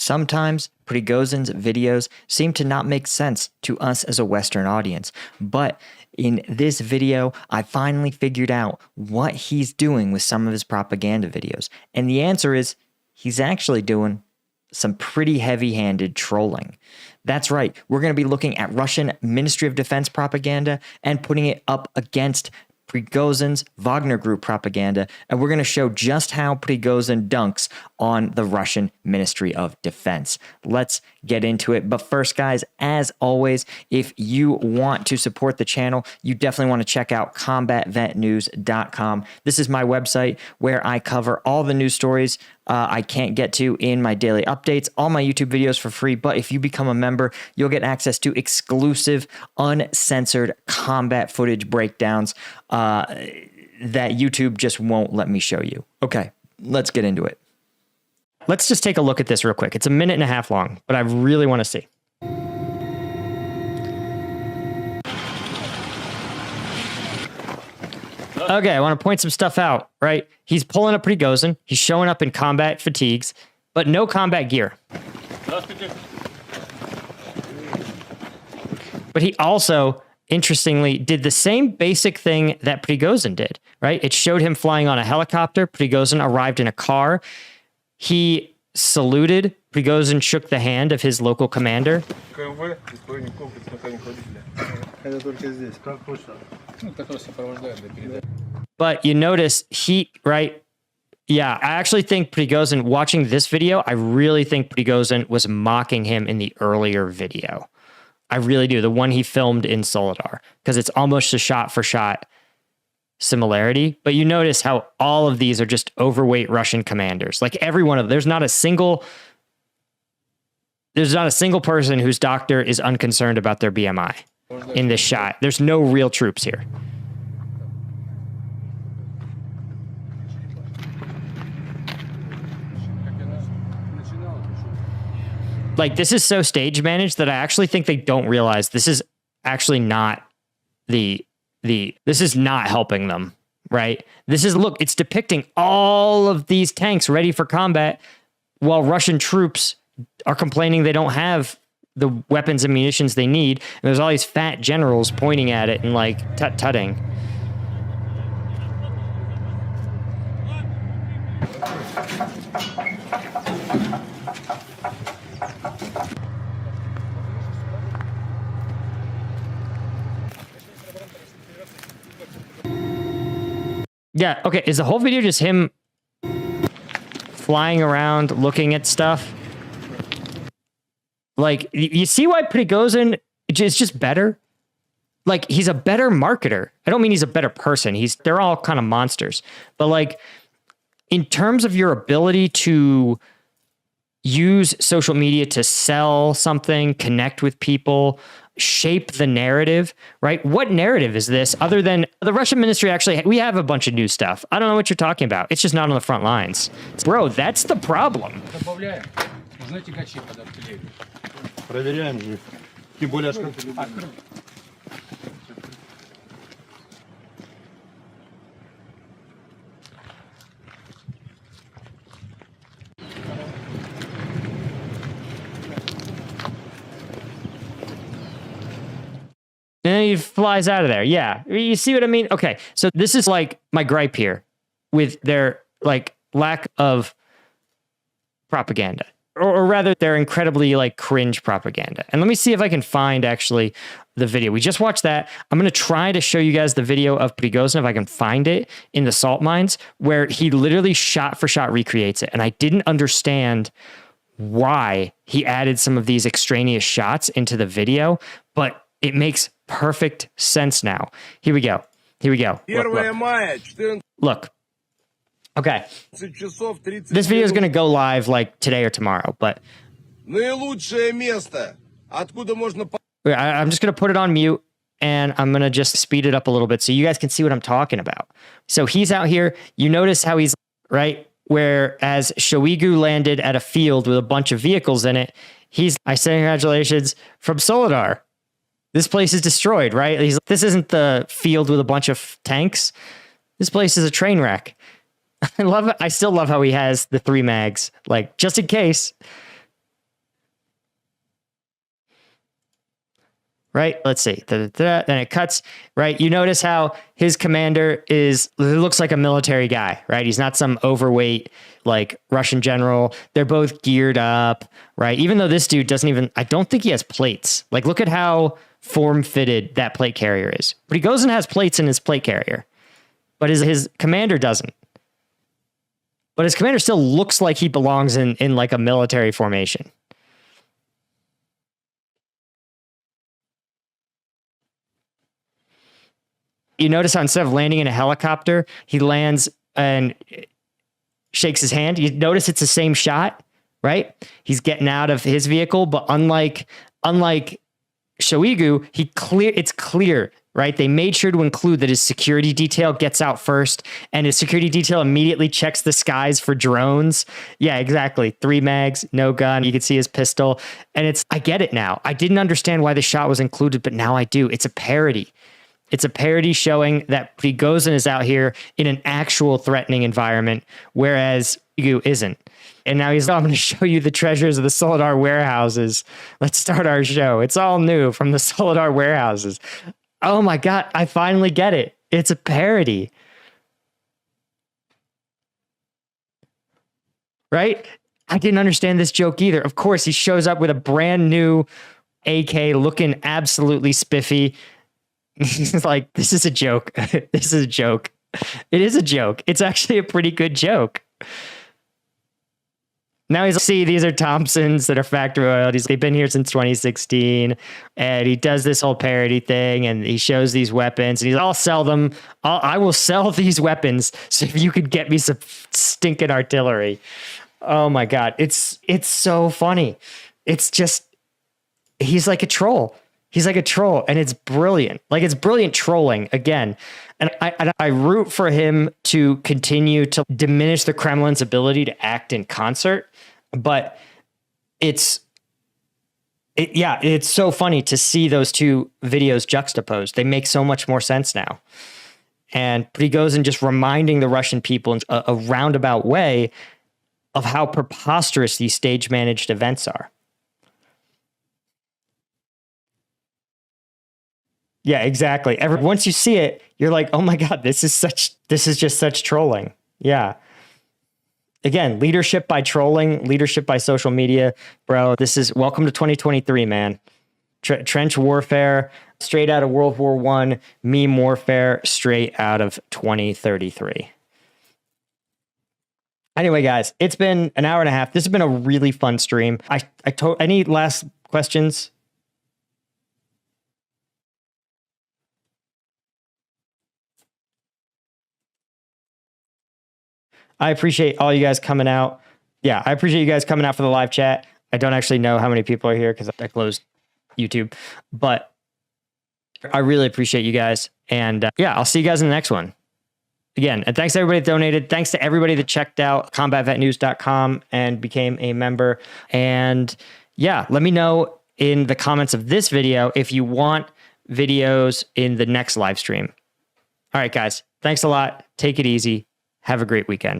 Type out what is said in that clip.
Sometimes Prigozhin's videos seem to not make sense to us as a Western audience, but in this video, I finally figured out what he's doing with some of his propaganda videos. And the answer is he's actually doing some pretty heavy-handed trolling. That's right. We're going to be looking at Russian Ministry of Defense propaganda and putting it up against Prigozhin's Wagner Group propaganda, and we're going to show just how Prigozhin dunks on the Russian Ministry of Defense. Let's get into it. But first, guys, as always, if you want to support the channel, you definitely want to check out combatventnews.com. This is my website where I cover all the news stories I can't get to in my daily updates, all my YouTube videos for free. But if you become a member, you'll get access to exclusive, uncensored combat footage breakdowns that YouTube just won't let me show you. Okay, let's get into it. Let's just take a look at this real quick. It's a minute and a half long, but I really want to see. Okay, I want to point some stuff out, right? He's pulling up Prigozhin. He's showing up in combat fatigues, but no combat gear. But he also, interestingly, did the same basic thing that Prigozhin did, right? It showed him flying on a helicopter. Prigozhin arrived in a car. He saluted. Prigozhin shook the hand of his local commander. But you notice right? Yeah, I actually think Prigozhin, watching this video, I really think Prigozhin was mocking him in the earlier video. I really do. The one he filmed in Soledar, because it's almost a shot for shot similarity. But you notice how all of these are just overweight Russian commanders. Like every one of them, there's not a single person whose doctor is unconcerned about their BMI in this shot. There's no real troops here. Like, this is so stage managed that I actually think they don't realize this is actually not this is not helping them, right? This is, look, it's depicting all of these tanks ready for combat while Russian troops are complaining they don't have the weapons and munitions they need. And there's all these fat generals pointing at it and like tut-tutting. Yeah, okay, is the whole video just him flying around looking at stuff? Like, you see why Prigozhin is just better? Like, he's a better marketer. I don't mean he's a better person. They're all kind of monsters. But like, in terms of your ability to use social media to sell something, connect with people, shape the narrative, right? What narrative is this other than the Russian ministry? Actually, we have a bunch of new stuff. I don't know what you're talking about. It's just not on the front lines. Bro, that's the problem. And then he flies out of there. Yeah. You see what I mean? Okay. So this is like my gripe here with their like lack of propaganda, or rather their incredibly like cringe propaganda. And let me see if I can find actually the video. We just watched that. I'm going to try to show you guys the video of Prigozhin if I can find it in the salt mines where he literally shot for shot recreates it. And I didn't understand why he added some of these extraneous shots into the video, but it makes perfect sense now. Here we go. Here we go. Look. Okay. This video is going to go live like today or tomorrow, but I'm just going to put it on mute and I'm going to just speed it up a little bit so you guys can see what I'm talking about. So he's out here. You notice how he's right, whereas Shoigu landed at a field with a bunch of vehicles in it. I say congratulations from Soledar. This place is destroyed, right? This isn't the field with a bunch of tanks. This place is a train wreck. I love it. I still love how he has the 3 mags, like just in case. right? Let's see. Then it cuts, right? You notice how his commander looks like a military guy, right? He's not some overweight, like Russian general. They're both geared up, right? Even though this dude I don't think he has plates. Like, look at how form-fitted that plate carrier is. But he goes and has plates in his plate carrier. But his commander doesn't. But his commander still looks like he belongs in like a military formation. You notice how instead of landing in a helicopter, he lands and shakes his hand. You notice it's the same shot, right? He's getting out of his vehicle, but unlike Shoigu, it's clear, right? They made sure to include that his security detail gets out first, and his security detail immediately checks the skies for drones. Yeah, exactly. 3 mags, no gun. You can see his pistol. And I get it now. I didn't understand why the shot was included, but now I do. It's a parody. It's a parody showing that Prigozhin is out here in an actual threatening environment, whereas Shoigu isn't. And now I'm going to show you the treasures of the Soledar warehouses. Let's start our show. It's all new from the Soledar warehouses. Oh my God, I finally get it. It's a parody. Right? I didn't understand this joke either. Of course, he shows up with a brand new AK looking absolutely spiffy. He's like, this is a joke. This is a joke. It is a joke. It's actually a pretty good joke. Now these are Thompsons that are factory oiled. They've been here since 2016. And he does this whole parody thing and he shows these weapons and I'll sell them. I will sell these weapons. So if you could get me some stinking artillery. Oh my God. It's so funny. It's just, he's like a troll. He's like a troll and it's brilliant. Like it's brilliant trolling again. And I root for him to continue to diminish the Kremlin's ability to act in concert. But it's so funny to see those two videos juxtaposed. They make so much more sense now. And Prigozhin just reminding the Russian people in a roundabout way of how preposterous these stage managed events are. Yeah, exactly. Once you see it, you're like, oh my God, this is just such trolling. Yeah. Again, leadership by trolling, leadership by social media, bro. This is welcome to 2023, man. Trench warfare, straight out of World War I, meme warfare, straight out of 2033. Anyway, guys, it's been an hour and a half. This has been a really fun stream. Any last questions? I appreciate all you guys coming out. Yeah, I appreciate you guys coming out for the live chat. I don't actually know how many people are here because I closed YouTube, but I really appreciate you guys. And yeah, I'll see you guys in the next one. Again, and thanks to everybody that donated. Thanks to everybody that checked out combatvetnews.com and became a member. And yeah, let me know in the comments of this video if you want videos in the next live stream. All right, guys, thanks a lot. Take it easy. Have a great weekend.